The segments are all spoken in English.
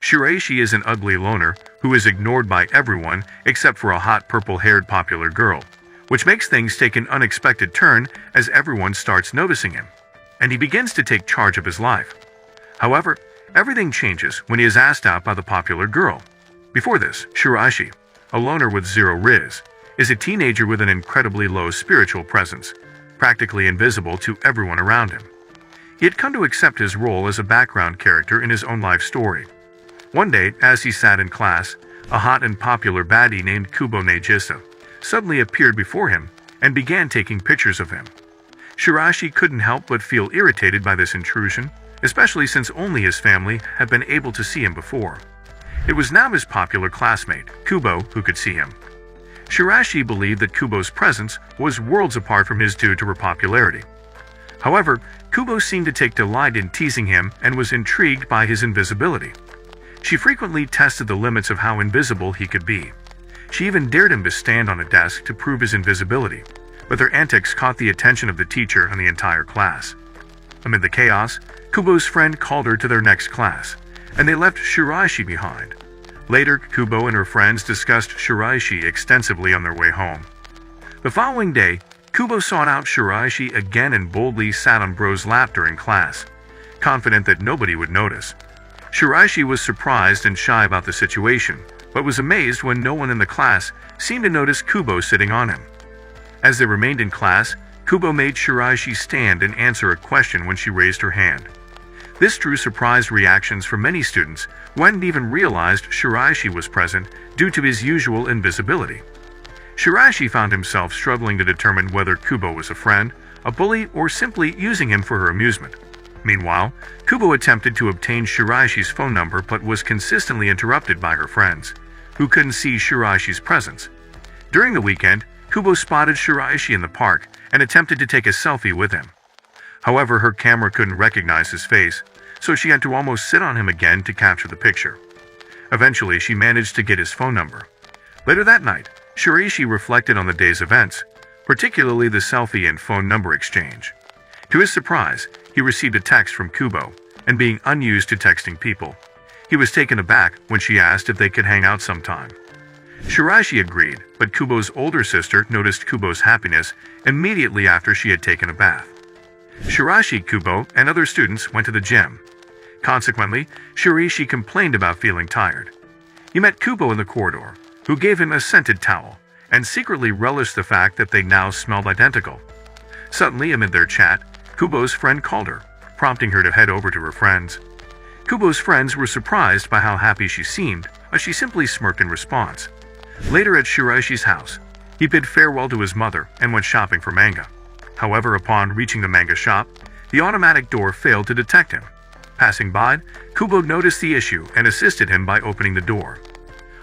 Shiraishi is an ugly loner who is ignored by everyone except for a hot purple-haired popular girl, which makes things take an unexpected turn as everyone starts noticing him, and he begins to take charge of his life. However, everything changes when he is asked out by the popular girl. Before this, Shiraishi, a loner with zero riz, is a teenager with an incredibly low spiritual presence, practically invisible to everyone around him. He had come to accept his role as a background character in his own life story. One day, as he sat in class, a hot and popular baddie named Kubo suddenly appeared before him and began taking pictures of him. Shiraishi couldn't help but feel irritated by this intrusion, especially since only his family had been able to see him before. It was now his popular classmate, Kubo, who could see him. Shiraishi believed that Kubo's presence was worlds apart from his due to her popularity. However, Kubo seemed to take delight in teasing him and was intrigued by his invisibility. She frequently tested the limits of how invisible he could be. She even dared him to stand on a desk to prove his invisibility, but their antics caught the attention of the teacher and the entire class. Amid the chaos, Kubo's friend called her to their next class, and they left Shiraishi behind. Later, Kubo and her friends discussed Shiraishi extensively on their way home. The following day, Kubo sought out Shiraishi again and boldly sat on Bro's lap during class, confident that nobody would notice. Shiraishi was surprised and shy about the situation, but was amazed when no one in the class seemed to notice Kubo sitting on him. As they remained in class, Kubo made Shiraishi stand and answer a question when she raised her hand. This drew surprised reactions from many students who hadn't even realized Shiraishi was present due to his usual invisibility. Shiraishi found himself struggling to determine whether Kubo was a friend, a bully, or simply using him for her amusement. Meanwhile, Kubo attempted to obtain Shiraishi's phone number but was consistently interrupted by her friends, who couldn't see Shiraishi's presence. During the weekend, Kubo spotted Shiraishi in the park and attempted to take a selfie with him. However, her camera couldn't recognize his face, so she had to almost sit on him again to capture the picture. Eventually, she managed to get his phone number. Later that night, Shiraishi reflected on the day's events, particularly the selfie and phone number exchange. To his surprise, he received a text from Kubo, and being unused to texting people, he was taken aback when she asked if they could hang out sometime. Shiraishi agreed, but Kubo's older sister noticed Kubo's happiness immediately after she had taken a bath. Shiraishi, Kubo, and other students went to the gym. Consequently, Shiraishi complained about feeling tired. He met Kubo in the corridor, who gave him a scented towel, and secretly relished the fact that they now smelled identical. Suddenly, amid their chat, Kubo's friend called her, prompting her to head over to her friends. Kubo's friends were surprised by how happy she seemed, but she simply smirked in response. Later at Shiraishi's house, he bid farewell to his mother and went shopping for manga. However, upon reaching the manga shop, the automatic door failed to detect him. Passing by, Kubo noticed the issue and assisted him by opening the door.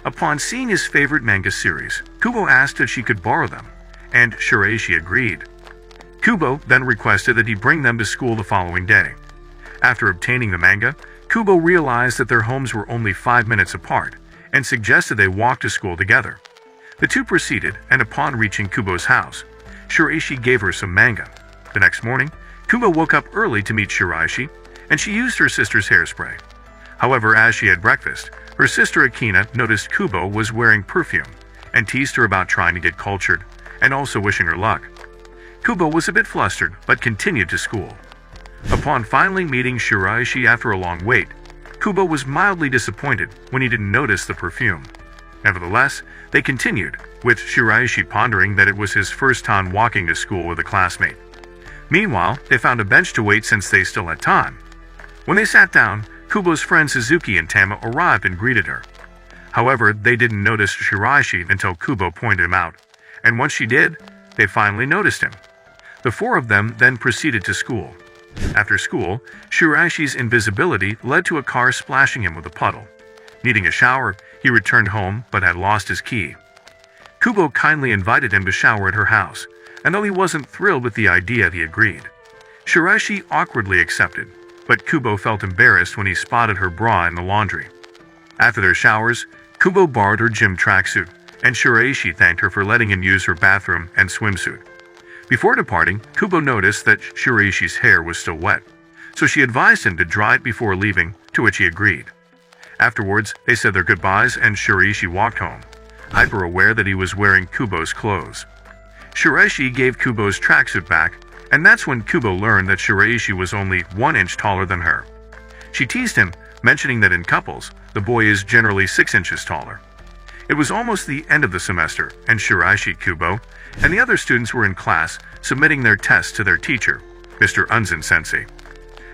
Upon seeing his favorite manga series, Kubo asked if she could borrow them, and Shiraishi agreed. Kubo then requested that he bring them to school the following day. After obtaining the manga, Kubo realized that their homes were only 5 minutes apart and suggested they walk to school together. The two proceeded, and upon reaching Kubo's house, Shiraishi gave her some manga. The next morning, Kubo woke up early to meet Shiraishi, and she used her sister's hairspray. However, as she had breakfast, her sister Akina noticed Kubo was wearing perfume and teased her about trying to get cultured and also wishing her luck. Kubo was a bit flustered but continued to school. Upon finally meeting Shiraishi after a long wait, Kubo was mildly disappointed when he didn't notice the perfume. Nevertheless, they continued, with Shiraishi pondering that it was his first time walking to school with a classmate. Meanwhile, they found a bench to wait since they still had time. When they sat down, Kubo's friends Suzuki and Tama arrived and greeted her. However, they didn't notice Shiraishi until Kubo pointed him out, and once she did, they finally noticed him. The four of them then proceeded to school. After school, Shiraishi's invisibility led to a car splashing him with a puddle. Needing a shower, he returned home but had lost his key. Kubo kindly invited him to shower at her house, and though he wasn't thrilled with the idea, he agreed. Shiraishi awkwardly accepted, but Kubo felt embarrassed when he spotted her bra in the laundry. After their showers, Kubo borrowed her gym tracksuit, and Shiraishi thanked her for letting him use her bathroom and swimsuit. Before departing, Kubo noticed that Shiraishi's hair was still wet, so she advised him to dry it before leaving, to which he agreed. Afterwards, they said their goodbyes and Shiraishi walked home, hyper-aware that he was wearing Kubo's clothes. Shiraishi gave Kubo's tracksuit back, and that's when Kubo learned that Shiraishi was only 1 inch taller than her. She teased him, mentioning that in couples, the boy is generally 6 inches taller. It was almost the end of the semester, and Shiraishi, Kubo, and the other students were in class submitting their tests to their teacher, Mr. Unzen-sensei.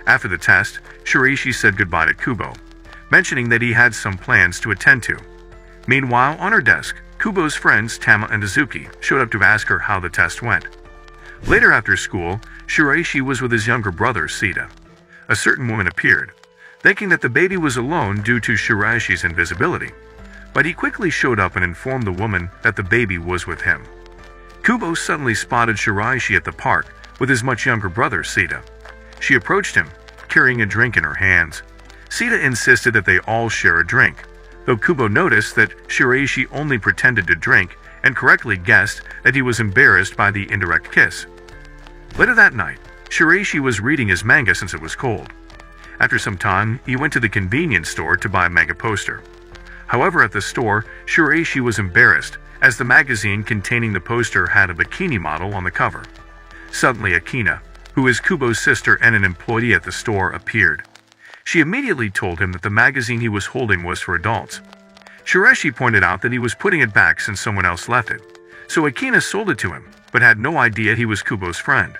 After the test, Shiraishi said goodbye to Kubo, mentioning that he had some plans to attend to. Meanwhile, on her desk, Kubo's friends Tama and Azuki showed up to ask her how the test went. Later after school, Shiraishi was with his younger brother, Sita. A certain woman appeared, thinking that the baby was alone due to Shiraishi's invisibility, but he quickly showed up and informed the woman that the baby was with him. Kubo suddenly spotted Shiraishi at the park with his much younger brother, Sita. She approached him, carrying a drink in her hands. Sita insisted that they all share a drink, though Kubo noticed that Shiraishi only pretended to drink and correctly guessed that he was embarrassed by the indirect kiss. Later that night, Shiraishi was reading his manga since it was cold. After some time, he went to the convenience store to buy a manga poster. However, at the store, Shiraishi was embarrassed, as the magazine containing the poster had a bikini model on the cover. Suddenly, Akina, who is Kubo's sister and an employee at the store, appeared. She immediately told him that the magazine he was holding was for adults. Shiraishi pointed out that he was putting it back since someone else left it, so Akina sold it to him, but had no idea he was Kubo's friend.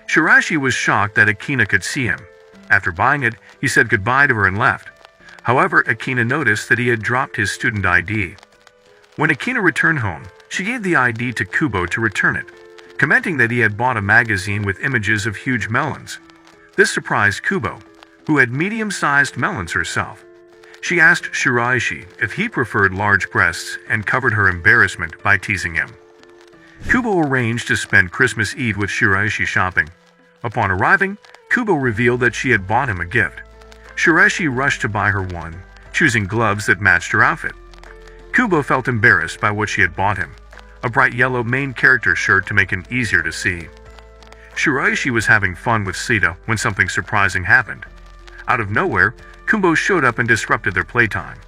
Shiraishi was shocked that Akina could see him. After buying it, he said goodbye to her and left. However, Akina noticed that he had dropped his student ID. When Akina returned home, she gave the ID to Kubo to return it, commenting that he had bought a magazine with images of huge melons. This surprised Kubo, who had medium-sized melons herself. She asked Shiraishi if he preferred large breasts and covered her embarrassment by teasing him. Kubo arranged to spend Christmas Eve with Shiraishi shopping. Upon arriving, Kubo revealed that she had bought him a gift. Shiraishi rushed to buy her one, choosing gloves that matched her outfit. Kubo felt embarrassed by what she had bought him, a bright yellow main character shirt to make him easier to see. Shiraishi was having fun with Sita when something surprising happened. Out of nowhere, Kubo showed up and disrupted their playtime.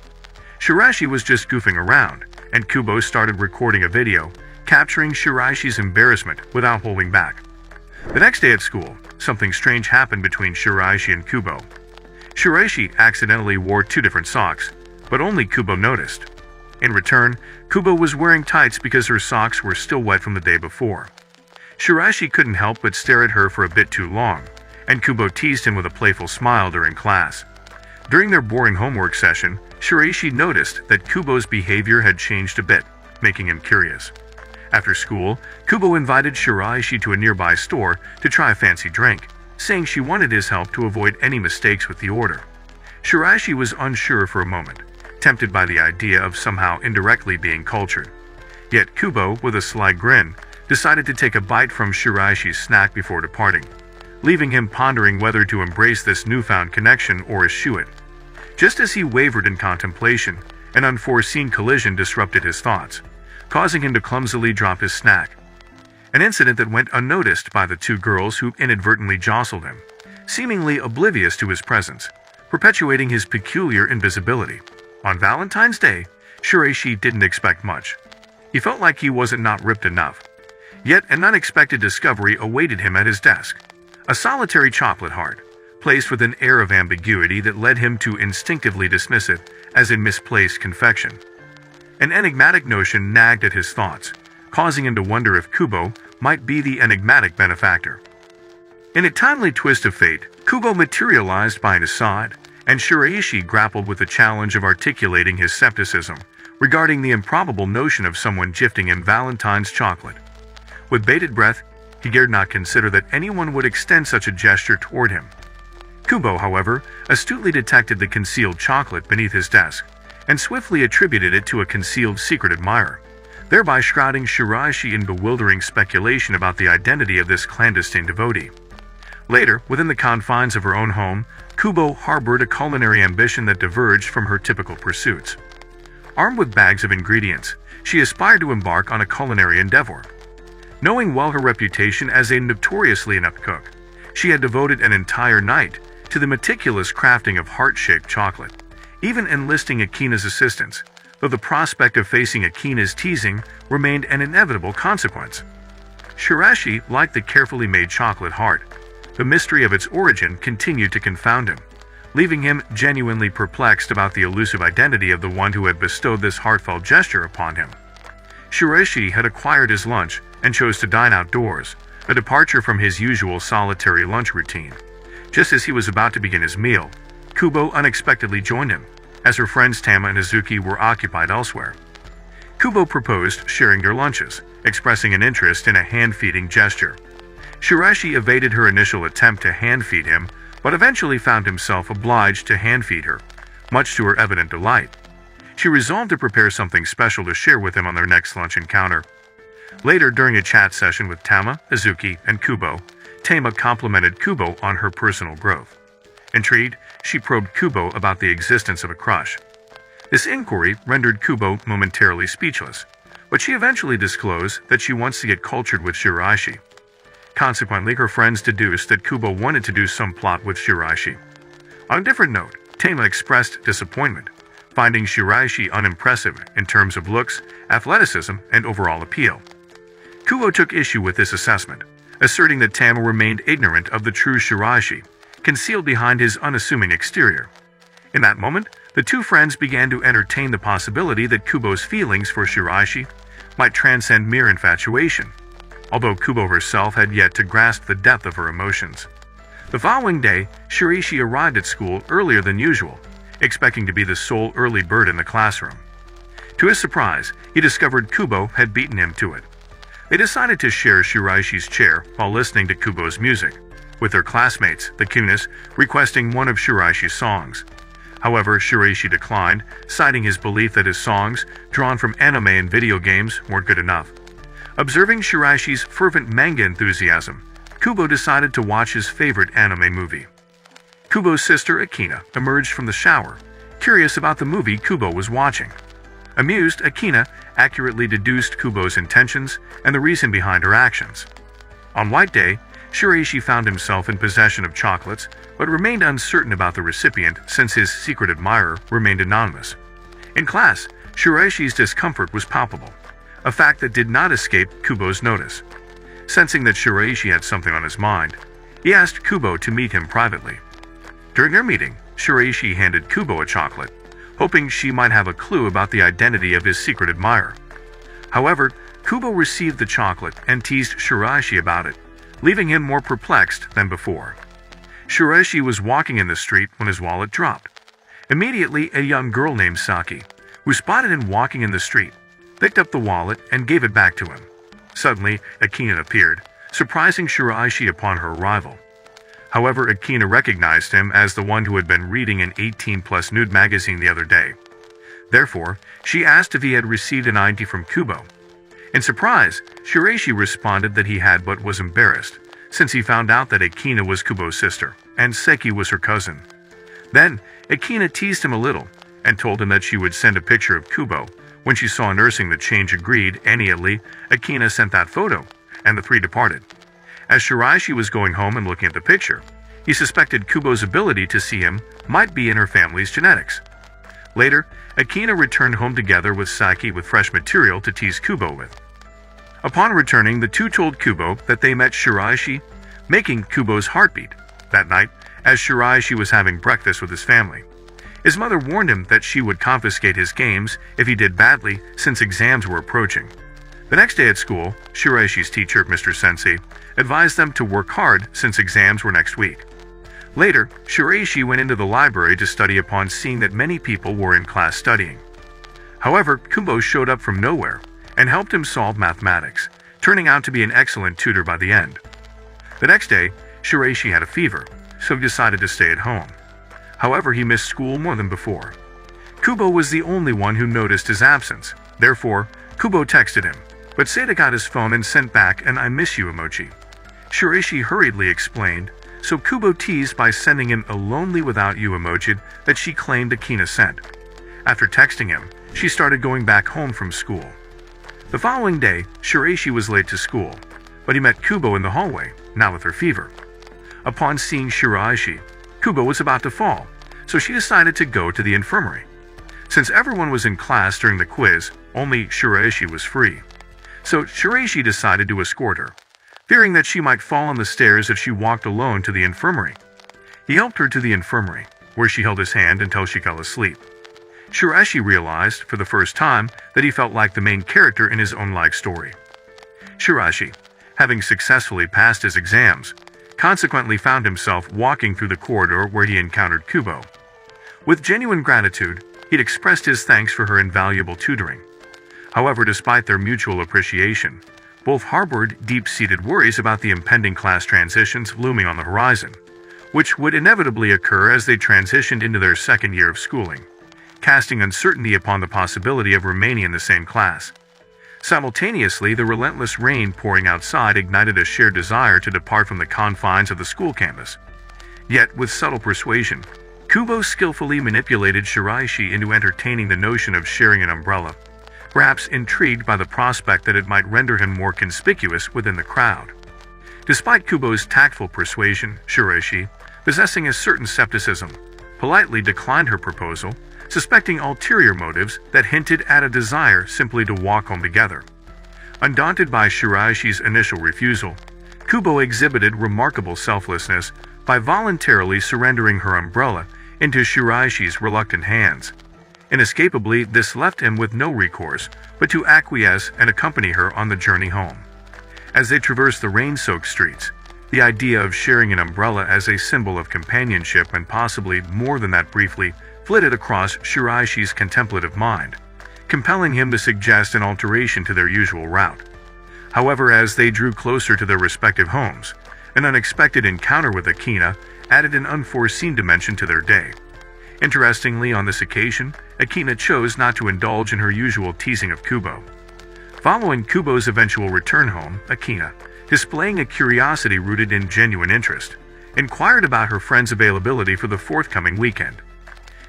Shiraishi was just goofing around, and Kubo started recording a video, capturing Shiraishi's embarrassment without holding back. The next day at school, something strange happened between Shiraishi and Kubo. Shiraishi accidentally wore 2 different socks, but only Kubo noticed. In return, Kubo was wearing tights because her socks were still wet from the day before. Shiraishi couldn't help but stare at her for a bit too long, and Kubo teased him with a playful smile during class. During their boring homework session, Shiraishi noticed that Kubo's behavior had changed a bit, making him curious. After school, Kubo invited Shiraishi to a nearby store to try a fancy drink, saying she wanted his help to avoid any mistakes with the order. Shiraishi was unsure for a moment, tempted by the idea of somehow indirectly being cultured. Yet Kubo, with a sly grin, decided to take a bite from Shiraishi's snack before departing, leaving him pondering whether to embrace this newfound connection or eschew it. Just as he wavered in contemplation, an unforeseen collision disrupted his thoughts, causing him to clumsily drop his snack. An incident that went unnoticed by the 2 girls who inadvertently jostled him, seemingly oblivious to his presence, perpetuating his peculiar invisibility. On Valentine's Day, Shiraishi didn't expect much. He felt like he wasn't not ripped enough. Yet an unexpected discovery awaited him at his desk. A solitary chocolate heart, placed with an air of ambiguity that led him to instinctively dismiss it as a misplaced confection. An enigmatic notion nagged at his thoughts, causing him to wonder if Kubo might be the enigmatic benefactor. In a timely twist of fate, Kubo materialized by his side, and Shiraishi grappled with the challenge of articulating his skepticism regarding the improbable notion of someone gifting him Valentine's chocolate. With bated breath, he dared not consider that anyone would extend such a gesture toward him. Kubo, however, astutely detected the concealed chocolate beneath his desk, and swiftly attributed it to a concealed secret admirer, thereby shrouding Shiraishi in bewildering speculation about the identity of this clandestine devotee. Later, within the confines of her own home, Kubo harbored a culinary ambition that diverged from her typical pursuits. Armed with bags of ingredients, she aspired to embark on a culinary endeavor. Knowing well her reputation as a notoriously inept cook, she had devoted an entire night to the meticulous crafting of heart-shaped chocolate, even enlisting Akina's assistance, though the prospect of facing Akina's teasing remained an inevitable consequence. Shiraishi liked the carefully made chocolate heart. The mystery of its origin continued to confound him, leaving him genuinely perplexed about the elusive identity of the one who had bestowed this heartfelt gesture upon him. Shiraishi had acquired his lunch and chose to dine outdoors, a departure from his usual solitary lunch routine. Just as he was about to begin his meal, Kubo unexpectedly joined him, as her friends Tama and Hazuki were occupied elsewhere. Kubo proposed sharing their lunches, expressing an interest in a hand-feeding gesture. Shiraishi evaded her initial attempt to hand-feed him, but eventually found himself obliged to hand-feed her, much to her evident delight. She resolved to prepare something special to share with him on their next lunch encounter. Later, during a chat session with Tama, Hazuki, and Kubo, Tama complimented Kubo on her personal growth. Intrigued, she probed Kubo about the existence of a crush. This inquiry rendered Kubo momentarily speechless, but she eventually disclosed that she wants to get cultured with Shiraishi. Consequently, her friends deduced that Kubo wanted to do some plot with Shiraishi. On a different note, Tama expressed disappointment, finding Shiraishi unimpressive in terms of looks, athleticism, and overall appeal. Kubo took issue with this assessment, asserting that Tama remained ignorant of the true Shiraishi, concealed behind his unassuming exterior. In that moment, the two friends began to entertain the possibility that Kubo's feelings for Shiraishi might transcend mere infatuation, although Kubo herself had yet to grasp the depth of her emotions. The following day, Shiraishi arrived at school earlier than usual, expecting to be the sole early bird in the classroom. To his surprise, he discovered Kubo had beaten him to it. They decided to share Shiraishi's chair while listening to Kubo's music, with their classmates, the Kunis, requesting one of Shiraishi's songs. However, Shiraishi declined, citing his belief that his songs, drawn from anime and video games, weren't good enough. Observing Shiraishi's fervent manga enthusiasm, Kubo decided to watch his favorite anime movie. Kubo's sister Akina emerged from the shower, curious about the movie Kubo was watching. Amused, Akina accurately deduced Kubo's intentions and the reason behind her actions. On White Day, Shiraishi found himself in possession of chocolates, but remained uncertain about the recipient since his secret admirer remained anonymous. In class, Shiraishi's discomfort was palpable, a fact that did not escape Kubo's notice. Sensing that Shiraishi had something on his mind, he asked Kubo to meet him privately. During their meeting, Shiraishi handed Kubo a chocolate, hoping she might have a clue about the identity of his secret admirer. However, Kubo received the chocolate and teased Shiraishi about it, leaving him more perplexed than before. Shiraishi was walking in the street when his wallet dropped. Immediately, a young girl named Saki, who spotted him walking in the street, picked up the wallet and gave it back to him. Suddenly, Akina appeared, surprising Shiraishi upon her arrival. However, Akina recognized him as the one who had been reading an 18+ nude magazine the other day. Therefore, she asked if he had received an ID from Kubo. In surprise, Shiraishi responded that he had but was embarrassed, since he found out that Akina was Kubo's sister, and Seki was her cousin. Then, Akina teased him a little, and told him that she would send a picture of Kubo. When she saw nursing the change agreed, immediately, Akina sent that photo, and the three departed. As Shiraishi was going home and looking at the picture, he suspected Kubo's ability to see him might be in her family's genetics. Later, Akina returned home together with Saki with fresh material to tease Kubo with. Upon returning, the two told Kubo that they met Shiraishi, making Kubo's heart beat. That night, as Shiraishi was having breakfast with his family, his mother warned him that she would confiscate his games if he did badly since exams were approaching. The next day at school, Shiraishi's teacher, Mr. Sensei, advised them to work hard since exams were next week. Later, Shiraishi went into the library to study upon seeing that many people were in class studying. However, Kubo showed up from nowhere and helped him solve mathematics, turning out to be an excellent tutor by the end. The next day, Shiraishi had a fever, so he decided to stay at home. However, he missed school more than before. Kubo was the only one who noticed his absence. Therefore, Kubo texted him, but Seda got his phone and sent back an "I miss you" emoji. Shiraishi hurriedly explained, so Kubo teased by sending him a "lonely without you" emoji that she claimed Akina sent. After texting him, she started going back home from school. The following day, Shiraishi was late to school, but he met Kubo in the hallway, now with her fever. Upon seeing Shiraishi, Kubo was about to fall, so she decided to go to the infirmary. Since everyone was in class during the quiz, only Shiraishi was free. So Shiraishi decided to escort her, fearing that she might fall on the stairs if she walked alone to the infirmary. He helped her to the infirmary, where she held his hand until she fell asleep. Shiraishi realized, for the first time, that he felt like the main character in his own life story. Shiraishi, having successfully passed his exams, consequently found himself walking through the corridor where he encountered Kubo. With genuine gratitude, he'd expressed his thanks for her invaluable tutoring. However, despite their mutual appreciation, both harbored deep-seated worries about the impending class transitions looming on the horizon, which would inevitably occur as they transitioned into their second year of schooling, casting uncertainty upon the possibility of remaining in the same class. Simultaneously, the relentless rain pouring outside ignited a shared desire to depart from the confines of the school campus. Yet, with subtle persuasion, Kubo skillfully manipulated Shiraishi into entertaining the notion of sharing an umbrella, perhaps intrigued by the prospect that it might render him more conspicuous within the crowd. Despite Kubo's tactful persuasion, Shiraishi, possessing a certain skepticism, politely declined her proposal, suspecting ulterior motives that hinted at a desire simply to walk home together. Undaunted by Shiraishi's initial refusal, Kubo exhibited remarkable selflessness by voluntarily surrendering her umbrella into Shiraishi's reluctant hands. Inescapably, this left him with no recourse but to acquiesce and accompany her on the journey home. As they traversed the rain-soaked streets, the idea of sharing an umbrella as a symbol of companionship and possibly more than that briefly flitted across Shiraishi's contemplative mind, compelling him to suggest an alteration to their usual route. However, as they drew closer to their respective homes, an unexpected encounter with Akina added an unforeseen dimension to their day. Interestingly, on this occasion, Akina chose not to indulge in her usual teasing of Kubo. Following Kubo's eventual return home, Akina, displaying a curiosity rooted in genuine interest, inquired about her friend's availability for the forthcoming weekend.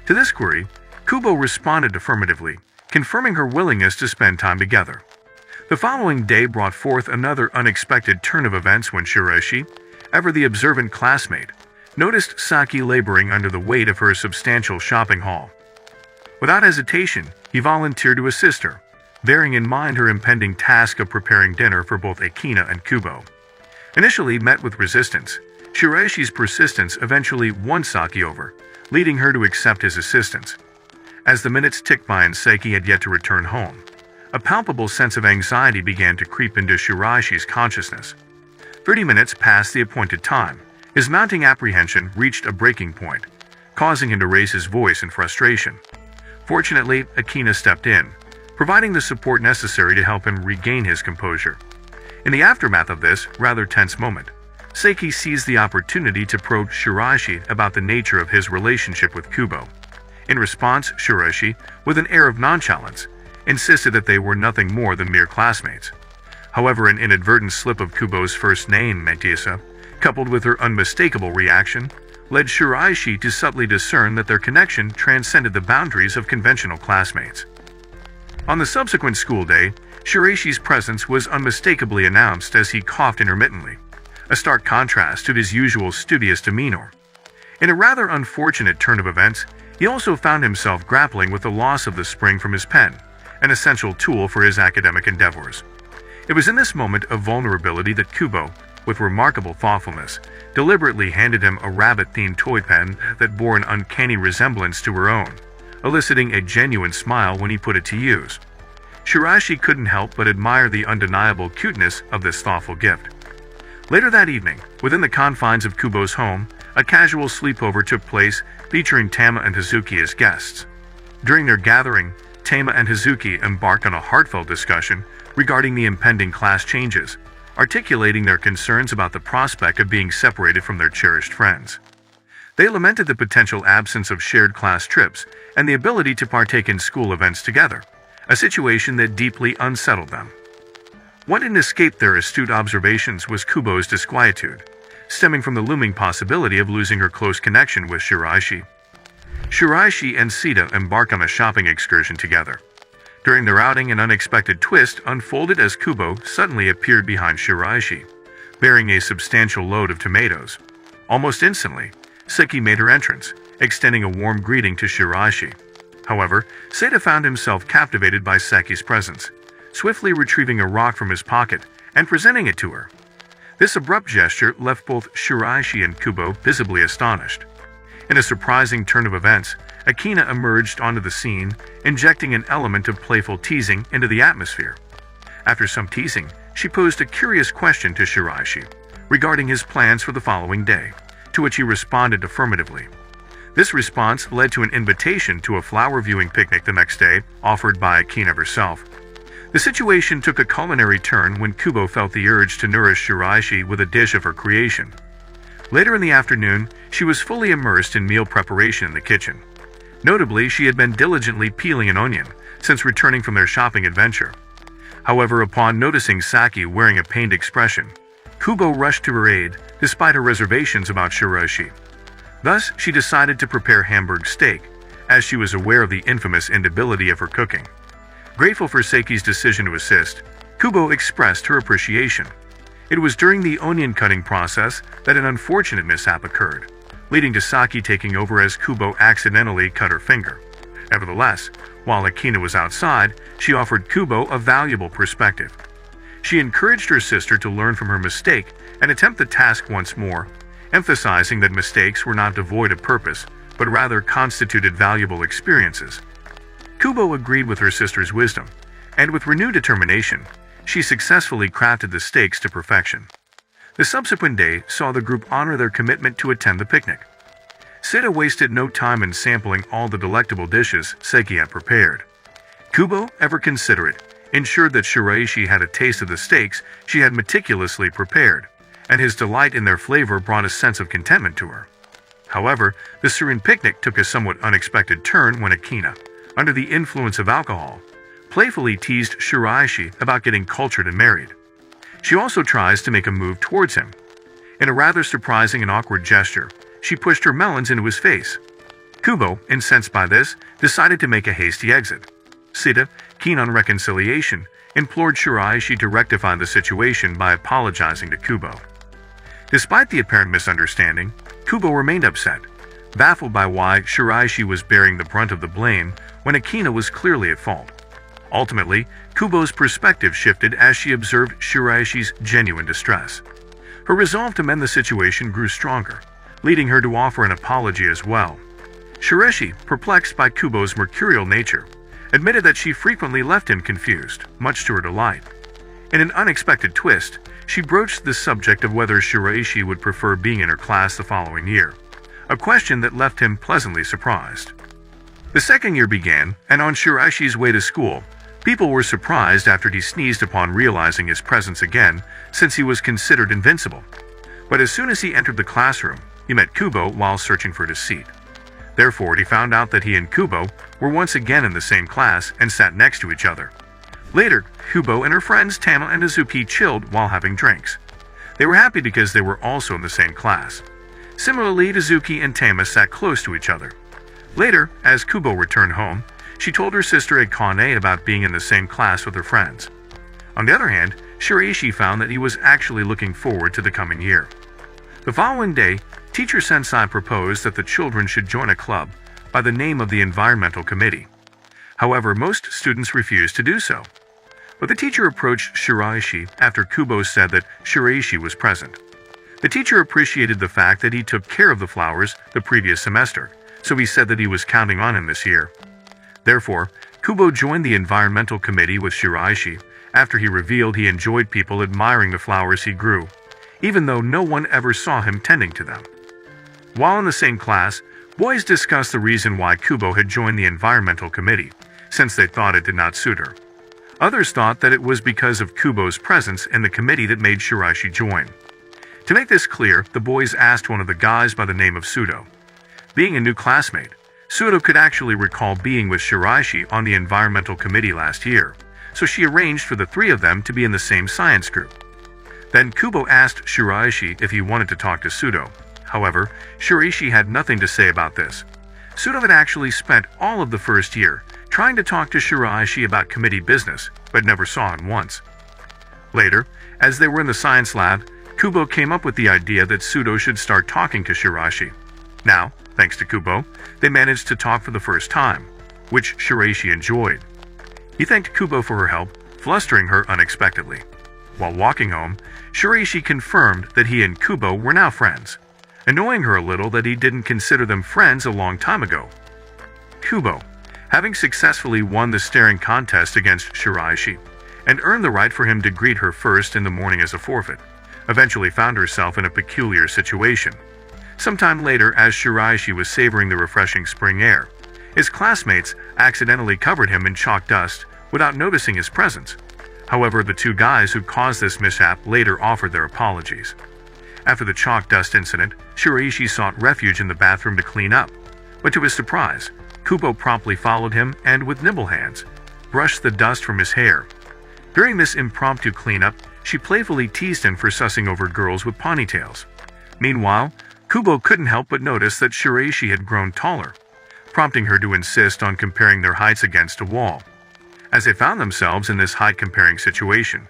To this query, Kubo responded affirmatively, confirming her willingness to spend time together. The following day brought forth another unexpected turn of events when Shiraishi, ever the observant classmate, noticed Saki laboring under the weight of her substantial shopping haul. Without hesitation, he volunteered to assist her, bearing in mind her impending task of preparing dinner for both Akina and Kubo. Initially met with resistance, Shiraishi's persistence eventually won Saki over, leading her to accept his assistance. As the minutes ticked by and Saki had yet to return home, a palpable sense of anxiety began to creep into Shiraishi's consciousness. 30 minutes past the appointed time, his mounting apprehension reached a breaking point, causing him to raise his voice in frustration. Fortunately, Akina stepped in, providing the support necessary to help him regain his composure. In the aftermath of this rather tense moment, Saki seized the opportunity to probe Shiraishi about the nature of his relationship with Kubo. In response, Shiraishi, with an air of nonchalance, insisted that they were nothing more than mere classmates. However, an inadvertent slip of Kubo's first name, Matisa, coupled with her unmistakable reaction, led Shiraishi to subtly discern that their connection transcended the boundaries of conventional classmates. On the subsequent school day, Shiraishi's presence was unmistakably announced as he coughed intermittently, a stark contrast to his usual studious demeanor. In a rather unfortunate turn of events, he also found himself grappling with the loss of the spring from his pen, an essential tool for his academic endeavors. It was in this moment of vulnerability that Kubo, with remarkable thoughtfulness, deliberately handed him a rabbit-themed toy pen that bore an uncanny resemblance to her own, eliciting a genuine smile when he put it to use. Shiraishi couldn't help but admire the undeniable cuteness of this thoughtful gift. Later that evening, within the confines of Kubo's home, a casual sleepover took place featuring Tama and Hazuki as guests. During their gathering, Tama and Hazuki embarked on a heartfelt discussion regarding the impending class changes, articulating their concerns about the prospect of being separated from their cherished friends. They lamented the potential absence of shared class trips and the ability to partake in school events together, a situation that deeply unsettled them. What didn't escape their astute observations was Kubo's disquietude, stemming from the looming possibility of losing her close connection with Shiraishi. Shiraishi and Sita embarked on a shopping excursion together. During their outing, an unexpected twist unfolded as Kubo suddenly appeared behind Shiraishi, bearing a substantial load of tomatoes. Almost instantly, Saki made her entrance, extending a warm greeting to Shiraishi. However, Seda found himself captivated by Seki's presence, swiftly retrieving a rock from his pocket and presenting it to her. This abrupt gesture left both Shiraishi and Kubo visibly astonished. In a surprising turn of events, Akina emerged onto the scene, injecting an element of playful teasing into the atmosphere. After some teasing, she posed a curious question to Shiraishi regarding his plans for the following day, to which he responded affirmatively. This response led to an invitation to a flower viewing picnic the next day, offered by Akina herself. The situation took a culinary turn when Kubo felt the urge to nourish Shiraishi with a dish of her creation. Later in the afternoon, she was fully immersed in meal preparation in the kitchen. Notably, she had been diligently peeling an onion since returning from their shopping adventure. However, upon noticing Saki wearing a pained expression, Kubo rushed to her aid despite her reservations about Shiraishi. Thus, she decided to prepare Hamburg steak, as she was aware of the infamous inability of her cooking. Grateful for Saki's decision to assist, Kubo expressed her appreciation. It was during the onion cutting process that an unfortunate mishap occurred, leading to Saki taking over as Kubo accidentally cut her finger. Nevertheless, while Akina was outside, she offered Kubo a valuable perspective. She encouraged her sister to learn from her mistake and attempt the task once more, emphasizing that mistakes were not devoid of purpose, but rather constituted valuable experiences. Kubo agreed with her sister's wisdom, and with renewed determination, she successfully crafted the steaks to perfection. The subsequent day saw the group honor their commitment to attend the picnic. Seda wasted no time in sampling all the delectable dishes Seki had prepared. Kubo, ever considerate, ensured that Shiraishi had a taste of the steaks she had meticulously prepared, and his delight in their flavor brought a sense of contentment to her. However, the serene picnic took a somewhat unexpected turn when Akina, under the influence of alcohol, playfully teased Shiraishi about getting cultured and married. She also tries to make a move towards him. In a rather surprising and awkward gesture, she pushed her melons into his face. Kubo, incensed by this, decided to make a hasty exit. Seda, keen on reconciliation, implored Shiraishi to rectify the situation by apologizing to Kubo. Despite the apparent misunderstanding, Kubo remained upset, baffled by why Shiraishi was bearing the brunt of the blame when Akina was clearly at fault. Ultimately, Kubo's perspective shifted as she observed Shiraishi's genuine distress. Her resolve to mend the situation grew stronger, leading her to offer an apology as well. Shiraishi, perplexed by Kubo's mercurial nature, admitted that she frequently left him confused, much to her delight. In an unexpected twist, she broached the subject of whether Shiraishi would prefer being in her class the following year, a question that left him pleasantly surprised. The second year began, and on Shiraishi's way to school, people were surprised after he sneezed upon realizing his presence again, since he was considered invincible. But as soon as he entered the classroom, he met Kubo while searching for his seat. Therefore, he found out that he and Kubo were once again in the same class and sat next to each other. Later, Kubo and her friends Tama and Azuki chilled while having drinks. They were happy because they were also in the same class. Similarly, Azuki and Tama sat close to each other. Later, as Kubo returned home, she told her sister Akane about being in the same class with her friends. On the other hand, Shiraishi found that he was actually looking forward to the coming year. The following day, Teacher Sensei proposed that the children should join a club by the name of the Environmental Committee. However, most students refused to do so. But the teacher approached Shiraishi after Kubo said that Shiraishi was present. The teacher appreciated the fact that he took care of the flowers the previous semester, so he said that he was counting on him this year. Therefore, Kubo joined the Environmental Committee with Shiraishi after he revealed he enjoyed people admiring the flowers he grew, even though no one ever saw him tending to them. While in the same class, boys discussed the reason why Kubo had joined the Environmental Committee, since they thought it did not suit her. Others thought that it was because of Kubo's presence in the committee that made Shiraishi join. To make this clear, the boys asked one of the guys by the name of Sudo. Being a new classmate, Sudo could actually recall being with Shiraishi on the Environmental Committee last year, so she arranged for the three of them to be in the same science group. Then Kubo asked Shiraishi if he wanted to talk to Sudo. However, Shiraishi had nothing to say about this. Sudo had actually spent all of the first year trying to talk to Shiraishi about committee business, but never saw him once. Later, as they were in the science lab, Kubo came up with the idea that Sudo should start talking to Shiraishi. Now, thanks to Kubo, they managed to talk for the first time, which Shiraishi enjoyed. He thanked Kubo for her help, flustering her unexpectedly. While walking home, Shiraishi confirmed that he and Kubo were now friends, annoying her a little that he didn't consider them friends a long time ago. Kubo, having successfully won the staring contest against Shiraishi, and earned the right for him to greet her first in the morning as a forfeit, eventually found herself in a peculiar situation. Sometime later, as Shiraishi was savoring the refreshing spring air, his classmates accidentally covered him in chalk dust without noticing his presence. However, the two guys who caused this mishap later offered their apologies. After the chalk dust incident, Shiraishi sought refuge in the bathroom to clean up, but to his surprise, Kubo promptly followed him and, with nimble hands, brushed the dust from his hair. During this impromptu cleanup, she playfully teased him for sussing over girls with ponytails. Meanwhile, Kubo couldn't help but notice that Shiraishi had grown taller, prompting her to insist on comparing their heights against a wall. As they found themselves in this height-comparing situation,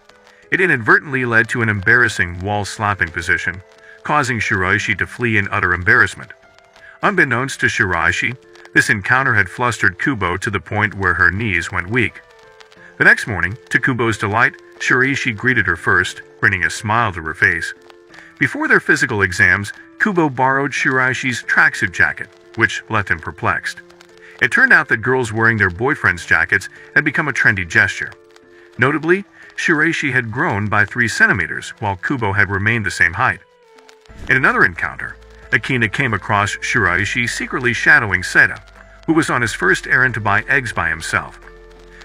it inadvertently led to an embarrassing wall-slapping position, causing Shiraishi to flee in utter embarrassment. Unbeknownst to Shiraishi, this encounter had flustered Kubo to the point where her knees went weak. The next morning, to Kubo's delight, Shiraishi greeted her first, bringing a smile to her face. Before their physical exams, Kubo borrowed Shiraishi's tracksuit jacket, which left him perplexed. It turned out that girls wearing their boyfriends' jackets had become a trendy gesture. Notably, Shiraishi had grown by 3 centimeters, while Kubo had remained the same height. In another encounter, Akina came across Shiraishi secretly shadowing Seda, who was on his first errand to buy eggs by himself.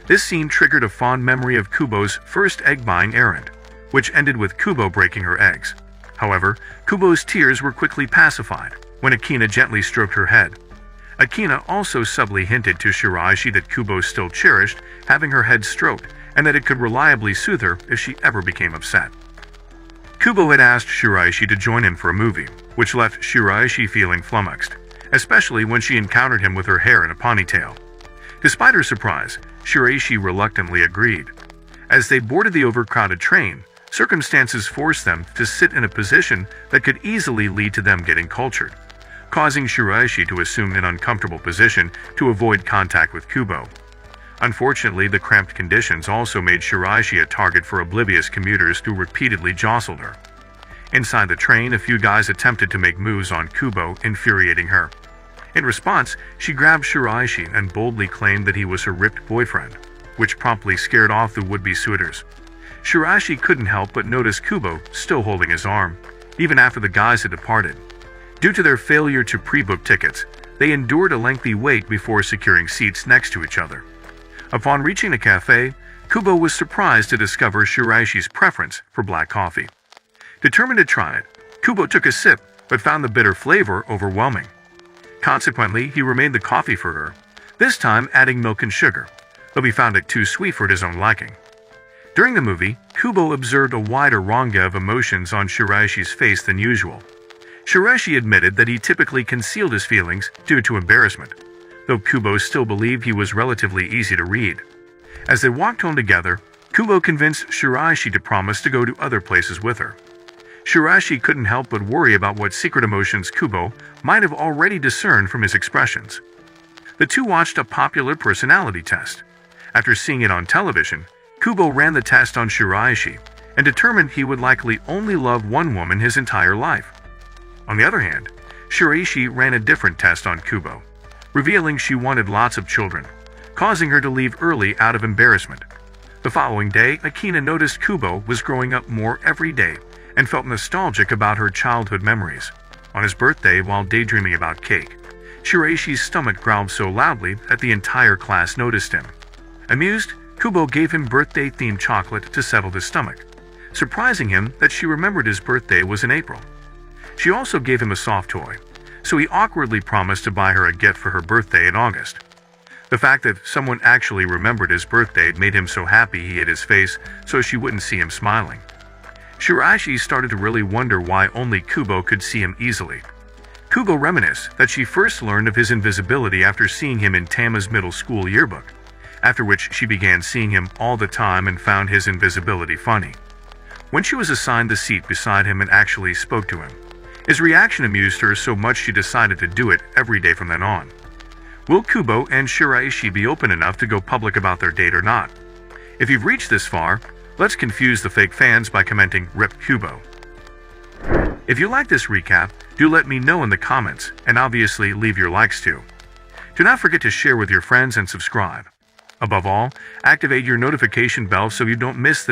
This scene triggered a fond memory of Kubo's first egg-buying errand, which ended with Kubo breaking her eggs. However, Kubo's tears were quickly pacified when Akina gently stroked her head. Akina also subtly hinted to Shiraishi that Kubo still cherished having her head stroked and that it could reliably soothe her if she ever became upset. Kubo had asked Shiraishi to join him for a movie, which left Shiraishi feeling flummoxed, especially when she encountered him with her hair in a ponytail. Despite her surprise, Shiraishi reluctantly agreed. As they boarded the overcrowded train, circumstances forced them to sit in a position that could easily lead to them getting cultured, causing Shiraishi to assume an uncomfortable position to avoid contact with Kubo. Unfortunately, the cramped conditions also made Shiraishi a target for oblivious commuters who repeatedly jostled her. Inside the train, a few guys attempted to make moves on Kubo, infuriating her. In response, she grabbed Shiraishi and boldly claimed that he was her ripped boyfriend, which promptly scared off the would-be suitors. Shiraishi couldn't help but notice Kubo still holding his arm, even after the guys had departed. Due to their failure to pre-book tickets, they endured a lengthy wait before securing seats next to each other. Upon reaching a cafe, Kubo was surprised to discover Shiraishi's preference for black coffee. Determined to try it, Kubo took a sip but found the bitter flavor overwhelming. Consequently, he remade the coffee for her, this time adding milk and sugar, though he found it too sweet for his own liking. During the movie, Kubo observed a wider ranga of emotions on Shiraishi's face than usual. Shiraishi admitted that he typically concealed his feelings due to embarrassment, though Kubo still believed he was relatively easy to read. As they walked home together, Kubo convinced Shiraishi to promise to go to other places with her. Shiraishi couldn't help but worry about what secret emotions Kubo might have already discerned from his expressions. The two watched a popular personality test. After seeing it on television, Kubo ran the test on Shiraishi and determined he would likely only love one woman his entire life. On the other hand, Shiraishi ran a different test on Kubo, revealing she wanted lots of children, causing her to leave early out of embarrassment. The following day, Akina noticed Kubo was growing up more every day and felt nostalgic about her childhood memories. On his birthday, while daydreaming about cake, Shiraishi's stomach growled so loudly that the entire class noticed him. Amused, Kubo gave him birthday-themed chocolate to settle his stomach, surprising him that she remembered his birthday was in April. She also gave him a soft toy, so he awkwardly promised to buy her a gift for her birthday in August. The fact that someone actually remembered his birthday made him so happy he hid his face so she wouldn't see him smiling. Shiraishi started to really wonder why only Kubo could see him easily. Kubo reminisced that she first learned of his invisibility after seeing him in Tama's middle school yearbook, after which she began seeing him all the time and found his invisibility funny. When she was assigned the seat beside him and actually spoke to him, His reaction amused her so much she decided to do it every day from then on. Will Kubo and Shiraishi be open enough to go public about their date or not? If you've reached this far, let's confuse the fake fans by commenting "Rip Kubo." If you like this recap, do let me know in the comments, and obviously leave your likes too. Do not forget to share with your friends and subscribe. Above all, activate your notification bell so you don't miss the next